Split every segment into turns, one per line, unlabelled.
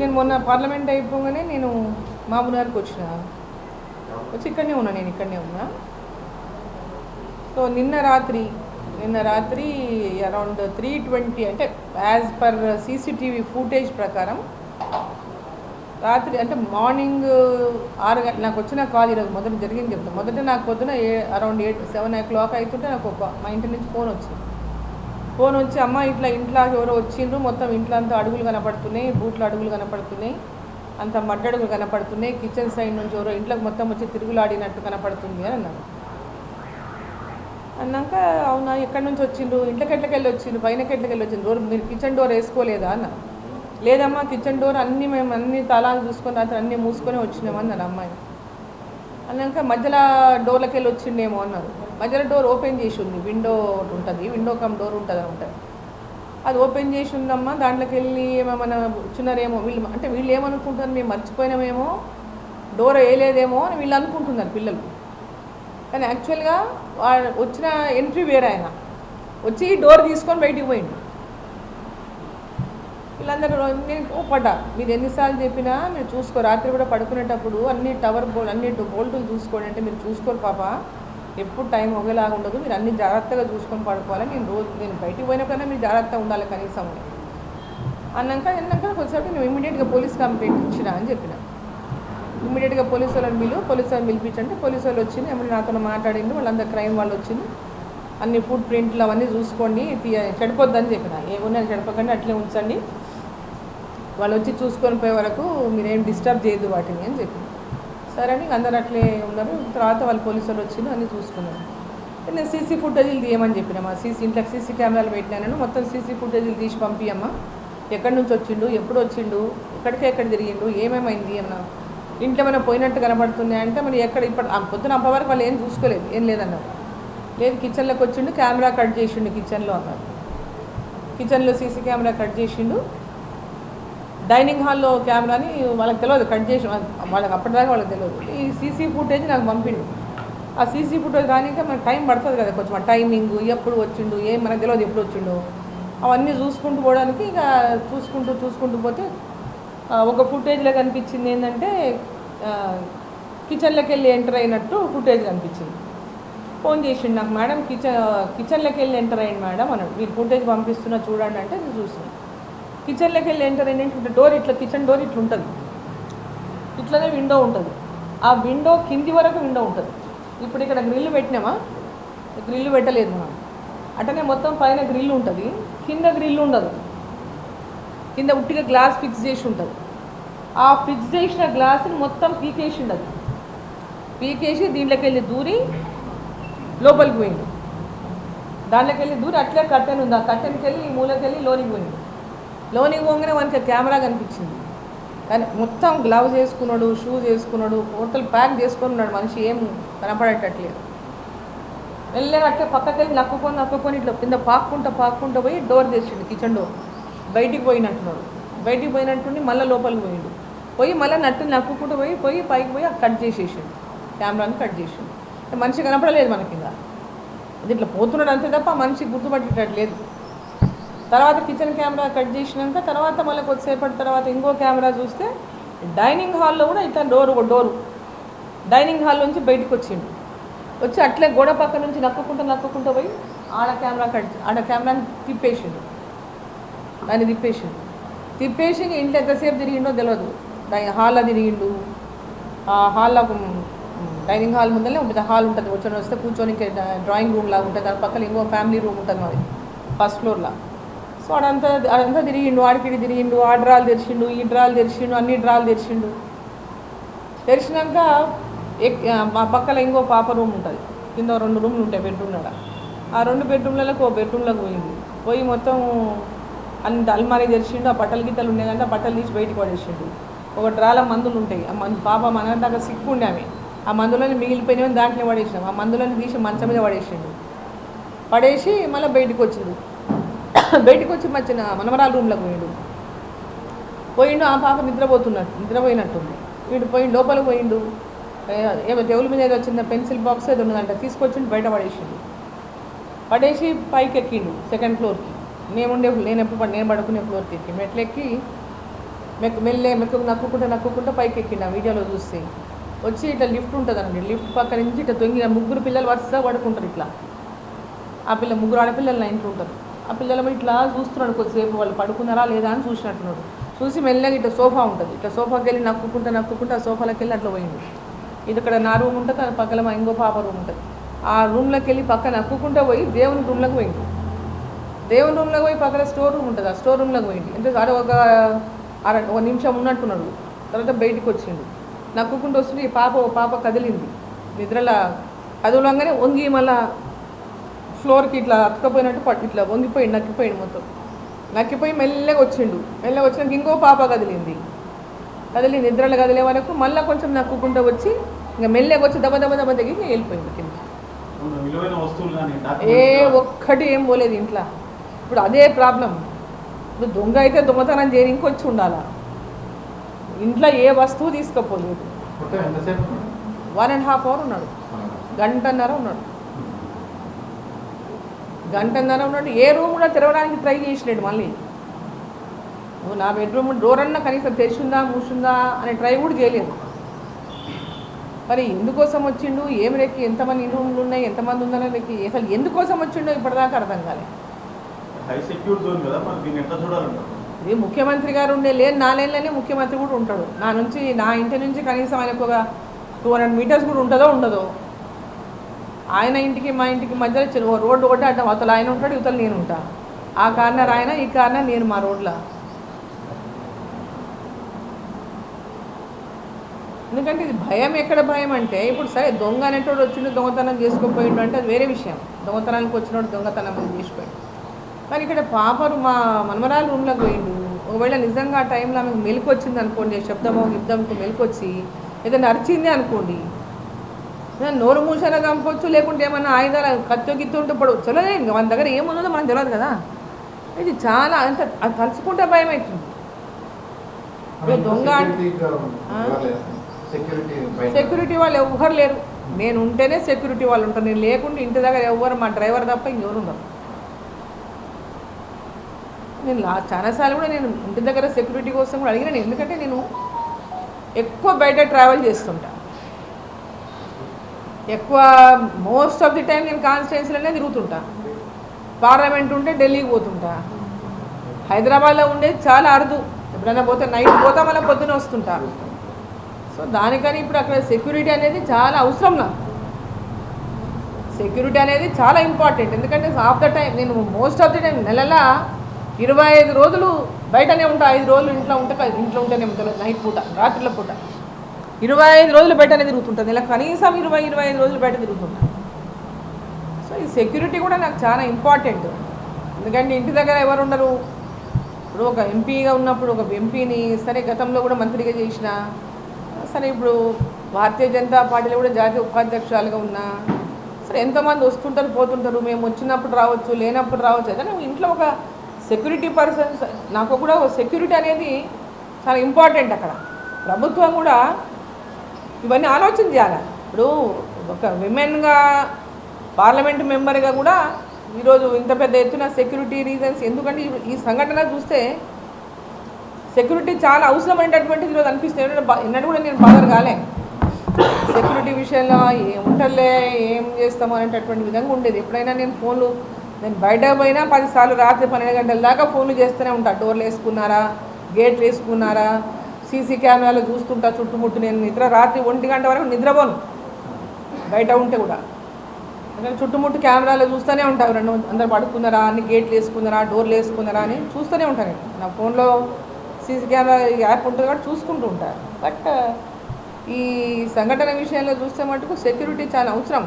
నేను మొన్న పార్లమెంట్ అయిపోగానే నేను మామూలుగారికి వచ్చిన వచ్చి ఇక్కడనే ఉన్నా, నేను ఇక్కడనే ఉన్నా. సో నిన్న రాత్రి అరౌండ్ 3:20 అంటే యాజ్ పర్ సీసీటీవీ ఫుటేజ్ ప్రకారం రాత్రి అంటే మార్నింగ్ 6 గంటల నాకు వచ్చిన కాల్ ఈరోజు మొదట జరిగింది చెప్తాను. మొదట నాకు పొద్దున అరౌండ్ 7 o'clock అవుతుంటే నాకు మా ఇంటి నుంచి ఫోన్ వచ్చి అమ్మ ఇట్లా ఇంట్లోకి ఎవరో వచ్చిండ్రు, మొత్తం ఇంట్లో అంతా అడుగులు కనపడుతున్నాయి, బూట్లు అడుగులు కనపడుతున్నాయి, అంత మడ్డడుగులు కనపడుతున్నాయి, కిచెన్ సైడ్ నుంచి ఎవరో ఇంట్లోకి మొత్తం వచ్చి తిరుగులాడినట్టు కనపడుతుంది అని అన్నారు. అన్నాక అవునా ఎక్కడి నుంచి వచ్చిండ్రు, ఇంట్లోకి వెళ్ళి వచ్చిండ్రు, పైనకి వెళ్ళి వచ్చిండ్రు, డోర్ మీరు కిచెన్ డోర్ వేసుకోలేదా అన్నారు. లేదమ్మా కిచెన్ డోర్ మేము అన్ని తాళాలు చూసుకొని రాత్రి అన్నీ మూసుకొని వచ్చినామన్నారు అమ్మాయి. అన్నాక మధ్యలో డోర్లకి వెళ్ళి వచ్చిండేమో అన్నారు. మధ్యలో డోర్ ఓపెన్ చేసి ఉంది, విండో ఉంటుంది, విండో కమ్ డోర్ ఉంటుంది అనమాట. అది ఓపెన్ చేసి ఉందమ్మా, దాంట్లోకి వెళ్ళి ఏమన్నా వచ్చినారేమో వీళ్ళు ఏమనుకుంటున్నారు, మేము మర్చిపోయినామేమో, డోర్ వేయలేదేమో అని వీళ్ళు అనుకుంటున్నారు పిల్లలు. కానీ యాక్చువల్గా వచ్చిన ఎంట్రీ వేరే, ఆయన వచ్చి డోర్ తీసుకొని బయటికి పోయిండు. వీళ్ళందరూ నేను పడ్డా, మీరు ఎన్నిసార్లు చెప్పినా మీరు చూసుకో, రాత్రి కూడా పడుకునేటప్పుడు అన్ని అన్ని బోల్టులు చూసుకోండి అంటే మీరు చూసుకోరు పాప, ఎప్పుడు టైం ఒకేలాగా ఉండదు, మీరు అన్ని జాగ్రత్తగా చూసుకొని పడుకోవాలి, నేను బయటికి పోయినప్పుడైనా మీరు జాగ్రత్తగా ఉండాలి కనీసం అన్నాక కొద్దిసేపు నేను ఇమీడియట్గా పోలీస్ కంప్లైంట్ ఇచ్చిన అని చెప్పిన. ఇమీడియట్గా పోలీసు వాళ్ళని పిలిపించంటే పోలీసు వాళ్ళు వచ్చింది, ఏమన్నా నాతో మాట్లాడింది, వాళ్ళందరూ క్రైమ్ వాళ్ళు వచ్చింది, అన్ని ఫుడ్ ప్రింట్లు అవన్నీ చూసుకోండి, చెడిపోద్దని చెప్పిన. ఏమున్నా చెడపకండి, అట్లే ఉంచండి, వాళ్ళు వచ్చి చూసుకొని పోయే వరకు మీరేం డిస్టర్బ్ చేయదు వాటిని అని చెప్పి. సరే అని అందరు అట్లే ఉన్నారు. తర్వాత వాళ్ళు పోలీసు వాళ్ళు వచ్చిండు, అన్నీ చూసుకున్నారు. నేను సీసీ ఫుటేజీలు తీయమని చెప్పిన, మా ఇంట్లోకి సీసీ కెమెరాలు పెట్టినాను, మొత్తం సీసీ ఫుటేజీలు తీసి పంపియమ్మా, ఎక్కడి నుంచి వచ్చిండు, ఎప్పుడు వచ్చిండు, ఎక్కడ తిరిగిండు, ఏమేమైంది అన్న, ఇంట్లో ఏమైనా పోయినట్టు కనబడుతున్నాయి అంటే మరి ఇప్పుడు పొద్దున అప్పవరకు వాళ్ళు ఏం చూసుకోలేదు, ఏం లేదన్నారు. లేదు కిచెన్లోకి వచ్చిండు, కెమెరా కట్ చేసిండు కిచెన్లో అన్నారు. కిచెన్లో సీసీ కెమెరా కట్ చేసిండు, డైనింగ్ హాల్లో కెమెరాని వాళ్ళకి తెలియదు కట్ చేసి, వాళ్ళకి అప్పటిదాకా వాళ్ళకి తెలియదు. ఈ సీసీ ఫుటేజ్ నాకు పంపిండు. ఆ సీసీ ఫుటేజ్ రానికే మనకు టైం పడుతుంది కదా కొంచెం, టైమింగ్ ఎప్పుడు వచ్చిండు ఏం మనకు తెలియదు, ఎప్పుడు వచ్చిండు అవన్నీ చూసుకుంటూ పోవడానికి ఇక చూసుకుంటూ పోతే ఒక ఫుటేజ్లో కనిపించింది ఏంటంటే కిచెన్లోకి వెళ్ళి ఎంటర్ అయినట్టు ఫుటేజ్ కనిపించింది. ఫోన్ చేసిండు నాకు, మేడం కిచెన్లోకి వెళ్ళి ఎంటర్ అయ్యింది మేడం అన్నాడు. మీరు ఫుటేజ్ పంపిస్తున్నా చూడండి అంటే నేను చూసాను. కిచెన్లోకి వెళ్ళి ఎంటర్ అయ్యిందంటే డోర్ ఇట్లా, కిచెన్ డోర్ ఇట్లా ఉంటుంది, ఇట్లనే విండో ఉంటుంది, ఆ విండో కింది వరకు విండో ఉంటుంది. ఇప్పుడు ఇక్కడ గ్రిల్ పెట్టినామా, గ్రిల్ పెట్టలేదు మనం, అటనే మొత్తం పైన గ్రిల్ ఉంటుంది, కింద గ్రిల్ ఉండదు, కింద ఉట్టిగా గ్లాస్ ఫిక్స్ చేసి ఉంటుంది. ఆ ఫిక్స్ చేసిన గ్లాస్ని మొత్తం పీకేసి ఉండదు, పీకేసి దీంట్లోకి వెళ్ళి దూరి లోపలికి పోయింది. దాంట్లోకి వెళ్ళి దూరి అట్లే కట్టెన్ ఉంది, ఆ కట్టెన్కి వెళ్ళి ఈ మూలకి వెళ్ళి లోనికి పోయింది. లోనికి పోగానే మనకి కెమెరా కనిపించింది. కానీ మొత్తం గ్లౌజ్ వేసుకున్నాడు, షూస్ వేసుకున్నాడు, టోటల్ ప్యాక్ చేసుకొని ఉన్నాడు, మనిషి ఏం కనపడేటట్లేదు. వెళ్ళగా అట్లే పక్కకి వెళ్ళి నక్కుకొని ఇట్లా కింద పాక్కుంటూ పోయి డోర్ తెచ్చిండు, కిచెన్ డోర్ బయటికి పోయినట్టున్నాడు. బయటికి పోయినట్టుండి మళ్ళీ లోపలికి పోయి మళ్ళీ నక్కుకుంటూ పోయి పైకి పోయి కట్ చేసేసిండు, కెమెరాని కట్ చేసిండు. మనిషి కనపడలేదు మనకి, ఇంకా అది ఇట్లా పోతున్నాడు అంతే తప్ప మనిషి గుర్తుపట్టేటట్లేదు. తర్వాత కిచెన్ కెమెరా కట్ చేసినాక తర్వాత మళ్ళీ కొద్దిసేపటి తర్వాత ఇంకో కెమెరా చూస్తే డైనింగ్ హాల్లో కూడా ఇట్లా డోరు డైనింగ్ హాల్ నుంచి బయటకు వచ్చి అట్లే గోడ పక్క నుంచి నక్కుకుంటూ పోయి ఆడ కెమెరాని తిప్పేసిండు, దాన్ని తిప్పేసి ఇంట్లో ఎంతసేపు తిరిగిండో తెలియదు. హాల్లో తిరిగిండు, ఆ హాల్లో డైనింగ్ హాల్ ముందరనే ఉంటుంది, హాల్ ఉంటుంది, వస్తే కూర్చొని డ్రాయింగ్ రూమ్ లాగా ఉంటుంది, దాని పక్కన ఇంకో ఫ్యామిలీ రూమ్ ఉంటుంది మాది ఫస్ట్ ఫ్లోర్లో. సో అదంతా తిరిగిండు, ఆడికిడి తిరిగిండు, ఆ డ్రాలు తెరిచిండు, ఈ డ్రాలు తెరిచిండు, అన్ని డ్రాలు తెరిచినాక మా పక్కన ఇంకో పాప రూమ్ ఉంటుంది, కింద 2 రూమ్లు ఉంటాయి బెడ్రూమ్లలో. ఆ 2 బెడ్రూమ్లకు ఒక బెడ్రూమ్లోకి పోయి మొత్తం అన్ని అల్మారీ తెరిచిండు, ఆ బట్టలు గిట్టలు ఉండేదంటే ఆ బట్టలు తీసి బయటకు పడేసిండు. ఒక డ్రాల మందులు ఉంటాయి, ఆ పాప మన దాకా సిక్కుండే ఆమె, ఆ మందులని మిగిలిపోయినామని దాంట్లో పడేసినాం, ఆ మందులను తీసి మంచం మీద పడేసి మళ్ళీ బయటకు వచ్చి మధ్యన మనమరాల రూమ్లోకి పోయిండు. ఆ పాప నిద్రపోయినట్టుంది. వీడు లోపలికి పోయిండు, ఏమో టేబుల్ మీద ఏదో వచ్చింది, పెన్సిల్ బాక్స్ ఏదో ఉన్నదంట, తీసుకొచ్చిండు, బయట పడేసి పైకి ఎక్కిండు 2nd ఫ్లోర్కి. నేను పడుకునే ఫ్లోర్కి ఎక్కి మెట్లెక్కి మెక్కు నక్కుకుంటా పైకి ఎక్కిండు ఆ వీడియోలో చూస్తే. వచ్చి ఇట్లా లిఫ్ట్ ఉంటుందండి, లిఫ్ట్ పక్క నుంచి ఇట్లా తొంగి ముగ్గురు పిల్లలు వరుసగా పడుకుంటారు ఇట్లా. ఆ ముగ్గురు ఆడపిల్లలు నా ఇంట్లో ఉంటారు. ఆ పిల్లలు ఇట్లా చూస్తున్నాడు కొద్దిసేపు, వాళ్ళు పడుకున్నారా లేదా అని చూసినట్టున్నాడు. చూసి మెల్లగా ఇట్లా సోఫా ఉంటుంది, ఇట్లా సోఫాకి వెళ్ళి నక్కుకుంటా ఆ సోఫాలోకి వెళ్ళి అట్లా పోయిండు. ఇది ఇక్కడ నా రూమ్ ఉంటుంది, అది పక్కన మా ఇంకో పాప రూమ్ ఉంటుంది. ఆ రూమ్లోకి వెళ్ళి పక్కన నక్కుకుంటూ పోయి దేవుని రూమ్లోకి పోయిండు. దేవుని రూమ్లోకి పోయి పక్కన స్టోర్ రూమ్ ఉంటుంది, ఆ స్టోర్ రూమ్లోకి పోయింది. అంటే అది ఒక నిమిషం ఉన్నట్టున్నాడు. తర్వాత బయటికి వచ్చిండు, నక్కుకుంటూ వస్తుంది. ఈ పాప కదిలింది, నిద్రలా కదులంగానే వంగి మళ్ళా ఫ్లోర్కి ఇట్లా అతుకపోయినట్టు ఇట్లా వంగిపోయిండు, నక్కిపోయిండు మొత్తం. నక్కిపోయి మెల్లగా వచ్చినాక ఇంకో పాప కదిలి నిద్రలో కదిలే వరకు మళ్ళీ కొంచెం నక్కుకుంటూ వచ్చి ఇంకా మెల్లగా వచ్చి దెబ్బ తగ్గి వెళ్ళిపోయింది కింద. ఒక్కటి ఏం పోలేదు ఇంట్లో. ఇప్పుడు అదే ప్రాబ్లం. ఇప్పుడు దొంగ అయితే దొంగతనం చేయని ఇంకొచ్చి ఉండాలా, ఇంట్లో ఏ వస్తువు తీసుకుపోలేదు. 1.5 hour ఉన్నాడు, గంటన్నర ఉన్నాడు. ఏ రూమ్ కూడా తెరవడానికి ట్రై చేసినాడు. మళ్ళీ నువ్వు నా బెడ్రూమ్ డోర్ అన్నా కనీసం తెరిచిందా మూసిందా అనే ట్రై కూడా చేయలేదు. మరి ఎందుకోసం వచ్చిండు, ఏమి రెక్కి, ఎంతమంది రూమ్లు ఉన్నాయి, ఎంతమంది ఉందనే రెక్కి, అసలు ఎందుకోసం వచ్చిండో ఇప్పటిదాకా అర్థం కాలేదు. ఇది ముఖ్యమంత్రి గారు నా లేన్లోనే ముఖ్యమంత్రి కూడా ఉంటాడు. నా ఇంటి నుంచి కనీసం ఆయనకు ఒక 200 meters కూడా ఉండదో. ఆయన ఇంటికి మా ఇంటికి మధ్యలో రోడ్డు ఒకటి అడ్డం, అవతల ఆయన ఉంటాడు, ఇవతల నేను ఉంటా. ఆ కార్నర్ ఆయన, ఈ కార్నర్ నేను మా రోడ్లో. ఎందుకంటే ఇది భయం. ఎక్కడ భయం అంటే ఇప్పుడు సరే దొంగ అనేటోడు వచ్చిండు దొంగతనం చేసుకోపోయిండు అంటే అది వేరే విషయం. దొంగతనానికి వచ్చినోడు దొంగతనం చేసిపోయాడు. కానీ ఇక్కడ పాపరు మా మనమరాలు రూమ్లోకి పోయిండు. ఒకవేళ నిజంగా ఆ టైంలో ఆమెకు మెలకు వచ్చింది అనుకోండి, యుద్ధంకు మెలకొచ్చి ఏదైనా అరిచింది అనుకోండి, నోరు మూసారా చంపొచ్చు, లేకుంటే ఏమన్నా ఆయుధాలు కత్తో గిత్తు ఉంటే పడవచ్చు. చల్లలేదు, మన దగ్గర ఏముందో మనకు తెలియదు కదా. ఇది చాలా అంత అది తలుచుకుంటే భయం అవుతుంది. దొంగ సెక్యూరిటీ వాళ్ళు ఎవ్వరు లేరు. నేను ఉంటేనే సెక్యూరిటీ వాళ్ళు ఉంటారు, నేను లేకుండా ఇంటి దగ్గర ఎవ్వరు మా డ్రైవర్ తప్ప ఇంకెవరు ఉండరు. నేను చాలాసార్లు కూడా నేను ఇంటి దగ్గర సెక్యూరిటీ కోసం కూడా అడిగినాను. ఎందుకంటే నేను ఎక్కువ బయట ట్రావెల్ చేస్తుంటా, ఎక్కువ మోస్ట్ ఆఫ్ ది టైం నేను కాన్స్టిట్యున్సీలోనే తిరుగుతుంటా. పార్లమెంట్ ఉంటే ఢిల్లీకి పోతుంటా, హైదరాబాద్లో ఉండేది చాలా అరుదు. ఎప్పుడైనా పోతే నైట్ పోతా, మళ్ళీ పొద్దున వస్తుంటా. సో దానికని ఇప్పుడు అక్కడ సెక్యూరిటీ అనేది చాలా అవసరం. నాకు సెక్యూరిటీ అనేది చాలా ఇంపార్టెంట్. ఎందుకంటే ఆఫ్ ద టైం నేను మోస్ట్ ఆఫ్ ది టైం నెలలా 25 రోజులు బయటనే ఉంటా. 5 రోజులు ఇంట్లో ఉంటేనే ఉంటాను. నైట్ పూట, రాత్రుల పూట 25 రోజులు బయటనే తిరుగుతుంటాను. ఇలా కనీసం 25 రోజులు బయట తిరుగుతుంటాను. సో ఈ సెక్యూరిటీ కూడా నాకు చాలా ఇంపార్టెంట్. ఎందుకంటే ఇంటి దగ్గర ఎవరు ఉండరు. ఇప్పుడు ఒక ఎంపీగా ఉన్నప్పుడు ఒక ఎంపీని సరే గతంలో కూడా మంత్రిగా చేసిన, సరే ఇప్పుడు భారతీయ జనతా పార్టీలో కూడా జాతీయ ఉపాధ్యక్షురాలుగా ఉన్నా, సరే ఎంతోమంది వస్తుంటారు పోతుంటారు. మేము వచ్చినప్పుడు రావచ్చు, లేనప్పుడు రావచ్చు. అయితే నువ్వు ఇంట్లో ఒక సెక్యూరిటీ పర్సన్స్, నాకు కూడా సెక్యూరిటీ అనేది చాలా ఇంపార్టెంట్. అక్కడ ప్రభుత్వం కూడా ఇవన్నీ ఆలోచన చేయాలి. ఇప్పుడు ఒక విమెన్గా పార్లమెంట్ మెంబర్గా కూడా ఈరోజు ఇంత పెద్ద ఎత్తున సెక్యూరిటీ రీజన్స్, ఎందుకంటే ఈ సంఘటన చూస్తే సెక్యూరిటీ చాలా అవసరమైనటువంటిది ఈరోజు అనిపిస్తుంది. ఎన్నడూ కూడా నేను బాధ కాలే సెక్యూరిటీ విషయంలో, ఉంటలే ఏం చేస్తాము అనేటటువంటి విధంగా ఉండేది. ఎప్పుడైనా నేను బయటకు పోయినా 10 సార్లు రాత్రి 12 గంటల దాకా ఫోన్లు చేస్తూనే ఉంటా. డోర్లు వేసుకున్నారా, గేట్లు వేసుకున్నారా, సీసీ కెమెరాలు చూస్తుంటా చుట్టుముట్టు. నేను రాత్రి 1 గంట వరకు నిద్రపోను బయట ఉంటే కూడా. చుట్టుముట్టు కెమెరాలు చూస్తూనే ఉంటాను. అందరు పడుకున్నారా, అన్ని గేట్లు వేసుకున్నారా, డోర్లు వేసుకున్నారా అని చూస్తూనే ఉంటాను. నా ఫోన్లో సీసీ కెమెరా యాప్ ఉంటుంది కాబట్టి చూసుకుంటూ ఉంటారు. బట్ ఈ సంఘటన విషయంలో చూస్తే మటుకు సెక్యూరిటీ చాలా అవసరం.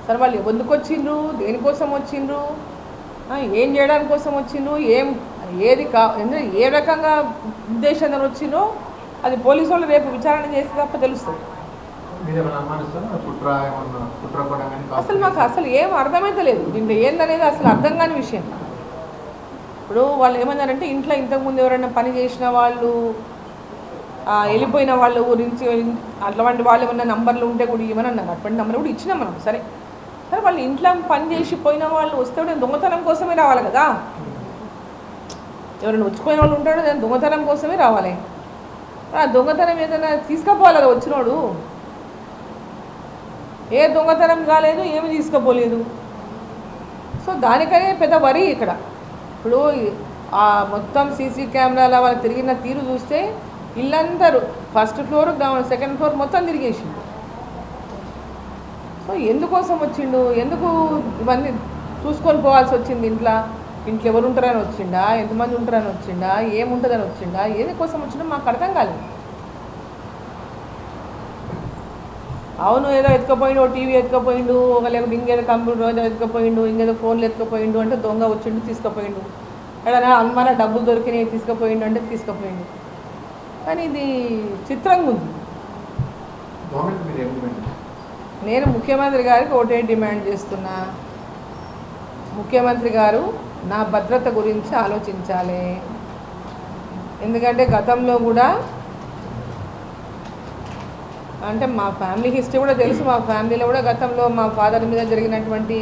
సరే వాళ్ళు ఎందుకు వచ్చిండ్రు, దేనికోసం వచ్చిండ్రు, ఏం చేయడానికి కోసం వచ్చిండ్రు, ఏ రకంగా ఉద్దేశంతో వచ్చిండ్రో అది పోలీసు వాళ్ళు రేపు విచారణ చేస్తే తప్ప తెలుస్తుంది. అసలు మాకు ఏం అర్థమైతే లేదు. దీంట్లో ఏందనేది అసలు అర్థం కాని విషయం. ఇప్పుడు వాళ్ళు ఏమన్నారంటే ఇంట్లో ఇంతకుముందు ఎవరైనా పని చేసిన వాళ్ళు, వెళ్ళిపోయిన వాళ్ళ గురించి అట్లాంటి వాళ్ళు ఏమన్నా నంబర్లు ఉంటే కూడా ఇవ్వని అన్నారు. అటువంటి నెంబర్ కూడా ఇచ్చినాం మనం. సరే వాళ్ళు ఇంట్లో పని చేసి పోయిన వాళ్ళు వస్తే కూడా దొంగతనం కోసమే రావాలి కదా. ఎవరైనా వచ్చిపోయిన వాళ్ళు ఉంటాడో దాని దొంగతనం కోసమే రావాలి. ఆ దొంగతనం ఏదైనా తీసుకుపోవాలి కదా వచ్చినోడు. ఏ దొంగతనం కాలేదు, ఏమి తీసుకుపోలేదు. సో దానికనే పెద్ద వరి ఇక్కడ. ఇప్పుడు ఆ మొత్తం సీసీ కెమెరాల వాళ్ళు తిరిగిన తీరు చూస్తే ఇల్లందరూ first floor ground second floor మొత్తం తిరిగేసిండు. సో ఎందుకోసం వచ్చిండు, ఎందుకు ఇవన్నీ చూసుకొని పోవాల్సి వచ్చింది? ఇంట్లో ఎవరు ఉంటారని వచ్చిండా, ఎంతమంది ఉంటారని వచ్చిండా, ఏముంటుందని వచ్చిండా, ఏది కోసం వచ్చిండో మాకు అర్థం కాలేదు. అవును ఏదో ఎత్తుకపోయిండు, టీవీ ఎత్తుకపోయిండు, ఒక లేకపోతే ఇంకేదో కంప్యూటర్ ఏదో ఎత్తుకపోయిండు, ఇంకేదో ఫోన్లు ఎత్తుకపోయిండు అంటే దొంగ వచ్చిండు తీసుకుపోయిండు. ఏదైనా అనుమాన డబ్బులు దొరికినాయి తీసుకుపోయిండు అంటే తీసుకుపోయిండు. కానీ ఇది చిత్రంగా ఉంది. నేను ముఖ్యమంత్రి గారికి ఒకటే డిమాండ్ చేస్తున్నా, ముఖ్యమంత్రి గారు నా భద్రత గురించి ఆలోచించాలి. ఎందుకంటే గతంలో కూడా అంటే మా ఫ్యామిలీ హిస్టరీ కూడా తెలుసు. మా ఫ్యామిలీలో కూడా గతంలో మా ఫాదర్ మీద జరిగినటువంటి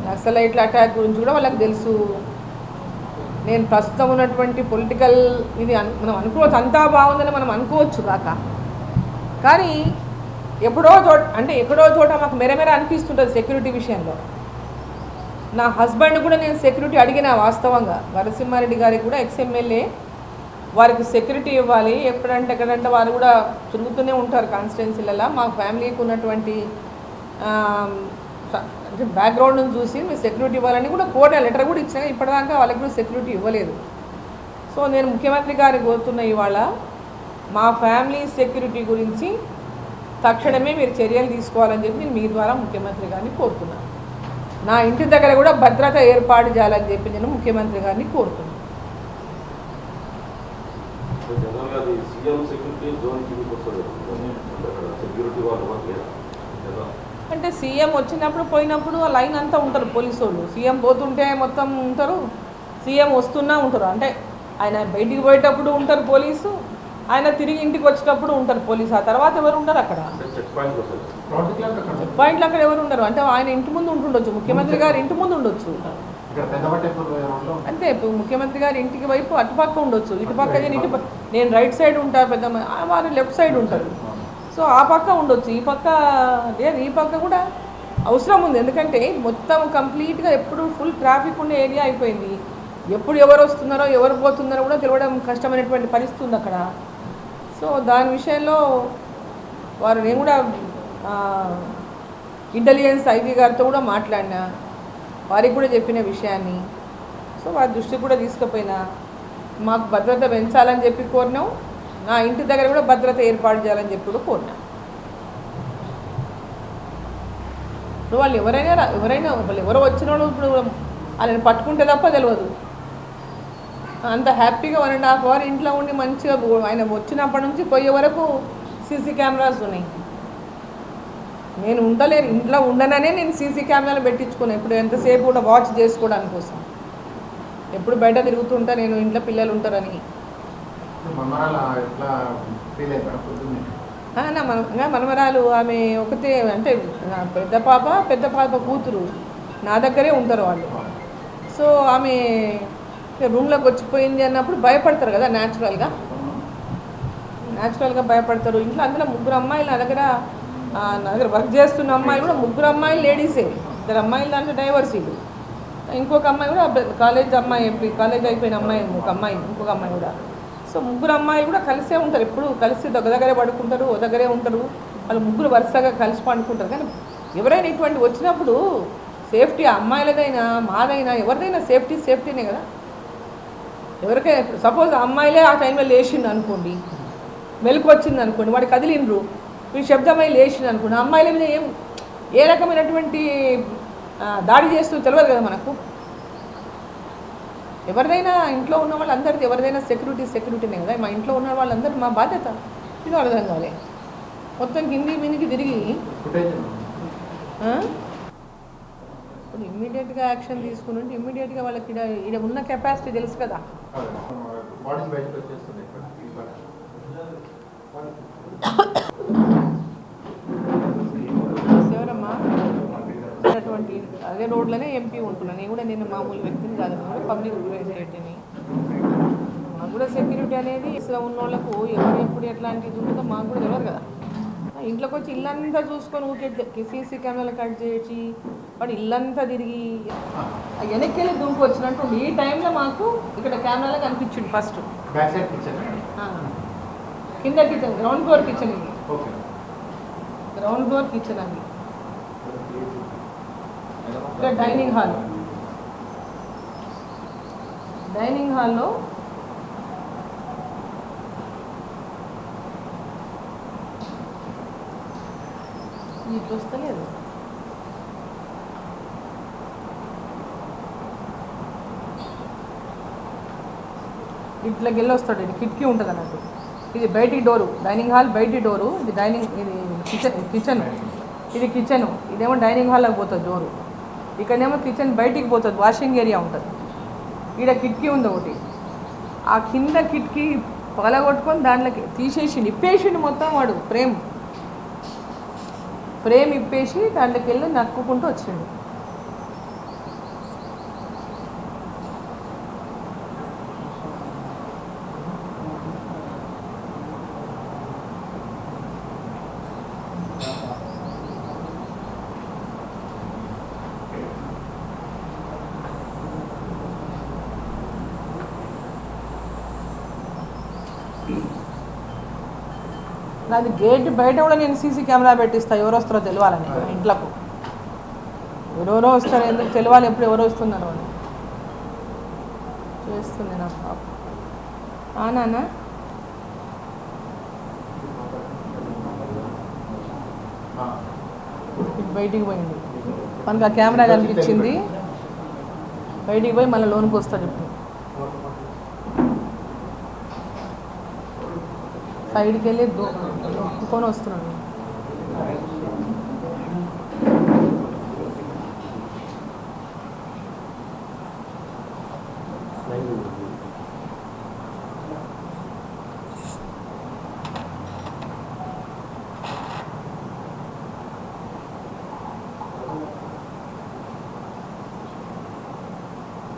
నక్సలైట్ల అటాక్ గురించి కూడా వాళ్ళకి తెలుసు. నేను ప్రస్తుతం ఉన్నటువంటి పొలిటికల్ ఇది మనం అనుకోవచ్చు, అంతా బాగుందని మనం అనుకోవచ్చు కాక, కానీ ఎక్కడో చోట మాకు మెరమెర అనిపిస్తుంటుంది సెక్యూరిటీ విషయంలో. నా హస్బెండ్ కూడా నేను సెక్యూరిటీ అడిగిన, వాస్తవంగా నరసింహారెడ్డి గారికి కూడా ఎక్స్ఎమ్మెల్యే వారికి సెక్యూరిటీ ఇవ్వాలి. ఎక్కడంటే వారు కూడా తిరుగుతూనే ఉంటారు కాన్స్టిట్యున్సీలలో. మా ఫ్యామిలీకి ఉన్నటువంటి అంటే బ్యాక్గ్రౌండ్ని చూసి మీరు సెక్యూరిటీ ఇవ్వాలని కూడా కోర్టు లెటర్ కూడా ఇచ్చాను. ఇప్పటిదాకా వాళ్ళకి కూడా సెక్యూరిటీ ఇవ్వలేదు. సో నేను ముఖ్యమంత్రి గారికి కోరుతున్న ఇవాళ మా ఫ్యామిలీ సెక్యూరిటీ గురించి తక్షణమే మీరు చర్యలు తీసుకోవాలని చెప్పి నేను మీ ద్వారా ముఖ్యమంత్రి గారిని కోరుతున్నాను. నా ఇంటి దగ్గర కూడా భద్రత ఏర్పాటు చేయాలని చెప్పి నేను ముఖ్యమంత్రి గారిని కోరుతున్నాను. అంటే సీఎం వచ్చినప్పుడు పోయినప్పుడు ఆ లైన్ అంతా ఉంటారు పోలీసు వాళ్ళు. సీఎం పోతుంటే మొత్తం ఉంటారు, సీఎం వస్తున్నా ఉంటారు. అంటే ఆయన బయటికి పోయేటప్పుడు ఉంటారు పోలీసు, ఆయన తిరిగి ఇంటికి వచ్చేటప్పుడు ఉంటారు పోలీసు. ఆ తర్వాత ఎవరు ఉంటారు అక్కడ? చెక్ పాయింట్లు అక్కడ ఎవరు ఉండరు. అంటే ఆయన ఇంటి ముందు ఉంటుండొచ్చు, ముఖ్యమంత్రి గారు ఇంటి ముందు ఉండొచ్చు. అంతే, ముఖ్యమంత్రి గారి ఇంటికి వైపు అటుపక్క ఉండొచ్చు, ఇటుపక్క నేను రైట్ సైడ్ ఉంటాను, పెద్ద వారు లెఫ్ట్ సైడ్ ఉంటారు. సో ఆ పక్క ఉండొచ్చు, ఈ పక్క లేదు, ఈ పక్క కూడా అవసరం ఉంది. ఎందుకంటే మొత్తం కంప్లీట్గా ఎప్పుడు ఫుల్ ట్రాఫిక్ ఉండే ఏరియా అయిపోయింది. ఎప్పుడు ఎవరు వస్తున్నారో ఎవరు పోతున్నారో కూడా తెలియడం కష్టమైనటువంటి పరిస్థితి ఉంది అక్కడ. సో దాని విషయంలో నేను కూడా ఇంటెలిజెన్స్ ఐజీ గారితో కూడా మాట్లాడినా, వారికి కూడా చెప్పిన విషయాన్ని. సో వారి దృష్టికి కూడా తీసుకుపోయినా, మాకు భద్రత పెంచాలని చెప్పి కోరినాం. నా ఇంటి దగ్గర కూడా భద్రత ఏర్పాటు చేయాలని చెప్పి కూడా కోరినా. ఇప్పుడు వాళ్ళు ఎవరైనా వాళ్ళు ఎవరో వచ్చిన వాళ్ళు ఇప్పుడు వాళ్ళని పట్టుకుంటే తప్ప తెలియదు. అంత హ్యాపీగా 1.5 hour ఇంట్లో ఉండి మంచిగా ఆయన వచ్చినప్పటి నుంచి పోయే వరకు సీసీ కెమెరాస్ ఉన్నాయి. నేను ఉండలేను, ఇంట్లో ఉండననే నేను సీసీ కెమెరాలు పెట్టించుకున్నాను. ఇప్పుడు ఎంతసేపు కూడా వాచ్ చేసుకోవడానికి కోసం. ఎప్పుడు బయట తిరుగుతుంటా నేను, ఇంట్లో పిల్లలు ఉంటారని. నా మనమరాలు ఆమె ఒకతే, అంటే పెద్ద పాప కూతురు నా దగ్గరే ఉంటారు వాళ్ళు. సో ఆమె రూమ్లోకి వచ్చిపోయింది అన్నప్పుడు భయపడతారు కదా, న్యాచురల్గా భయపడతారు. ఇంట్లో అందులో 3 అమ్మాయిలు నా దగ్గర వర్క్ చేస్తున్న అమ్మాయిలు కూడా 3 అమ్మాయిలు లేడీసే. 2 అమ్మాయిలు దాంట్లో డైవర్సీలు, ఇంకొక అమ్మాయి కూడా కాలేజ్ అమ్మాయి, కాలేజ్ అయిపోయిన అమ్మాయి, ఇంకొక అమ్మాయి కూడా. సో 3 అమ్మాయిలు కూడా కలిసే ఉంటారు, ఎప్పుడు కలిసి దగ్గరే పడుకుంటారు, దగ్గరే ఉంటారు. వాళ్ళు 3 వరుసగా కలిసి పండుకుంటారు. కానీ ఎవరైనా ఇటువంటి వచ్చినప్పుడు సేఫ్టీ, అమ్మాయిలదైనా మాదైనా ఎవరిదైనా సేఫ్టీనే కదా. ఎవరికైనా సపోజ్ అమ్మాయిలే ఆ టైంలో లేచిండు అనుకోండి, మెలకు వచ్చింది అనుకోండి, వాడు కదిలిండ్రు, వీడు శబ్దమై లేచిండు అనుకోండి, అమ్మాయిల మీద ఏ రకమైనటువంటి దాడి చేస్తూ తెలియదు కదా మనకు. ఎవరిదైనా ఇంట్లో ఉన్న వాళ్ళందరికీ ఎవరిదైనా సెక్యూరిటీనే కదా. మా ఇంట్లో ఉన్న వాళ్ళందరూ మా బాధ్యత. ఇది అర్థం కాలే, మొత్తం కింది మీదికి తిరిగి ఇప్పుడు ఇమ్మీడియట్గా యాక్షన్ తీసుకుని ఉంటే ఇమ్మీడియట్గా వాళ్ళకి ఇక్కడ ఉన్న కెపాసిటీ తెలుసు కదా. ఎవరమ్మా అటువంటి అదే రోడ్లోనే ఎంపీ ఉంటున్నాను. నేను కూడా మామూలు వ్యక్తిని కాదు, పబ్లిక్ రిప్రజెంటేటివ్ని. కూడా సెక్యూరిటీ అనేది అసలు ఉన్న వాళ్ళకు ఎవరు ఎప్పుడు ఎట్లాంటిది ఉంటుందో మాకు కూడా తెలియదు కదా. ఇంట్లోకి వచ్చి ఇల్లంతా చూసుకొని ఊకే సీసీ కెమెరాలు కట్ చేసి వాడు ఇల్లంతా తిరిగి వెనక్కి వెళ్ళి దుంకు వచ్చినట్టు ఈ టైంలో మాకు ఇక్కడ కెమెరాలో కనిపించింది ఫస్ట్. కింద కిచెన్, గ్రౌండ్ ఫ్లోర్ కిచెన్, ఇది గ్రౌండ్ ఫ్లోర్ కిచెన్ అండి. ఇక్కడ డైనింగ్ హాల్లో ఇట్లా వస్తలేదు. ఇట్లకి వెళ్ళి వస్తాడు. ఇది కిటికీ ఉంటుంది అన్నట్టు. ఇది బయటికి డోరు, డైనింగ్ హాల్ బయటి డోరు. ఇది ఇది కిచెన్ ఇది కిచెను. ఇదేమో డైనింగ్ హాల్లోకి పోతుంది డోరు. ఇక్కడేమో కిచెన్ బయటికి పోతుంది, వాషింగ్ ఏరియా ఉంటుంది. ఈడ కిటికీ ఉంది ఒకటి. ఆ కింద కిటికీ పగలగొట్టుకొని దాంట్లోకి తీసేసి ఇప్పేసిండు మొత్తం. వాడు ఫ్రేమ్ ఇప్పేసి దాంట్లోకి వెళ్ళి నక్కుకుంటూ వచ్చిండు. అది గేట్ బయట కూడా నేను సీసీ కెమెరా పెట్టిస్తాను, ఎవరు వస్తారో తెలియాలని. ఇంట్లోకి ఎవరెవరో వస్తారు, ఎందుకు తెలియాలి ఎప్పుడు ఎవరు వస్తున్నారో అని చేస్తుంది నా పాప. నాన్న బయటికి పోయింది, మనకు ఆ కెమెరా కనిపించింది. బయటికి పోయి మళ్ళీ లోనికి వస్తాడు. ఇప్పుడు సైడ్కి వెళ్ళి దూకొని వస్తున్నాడు.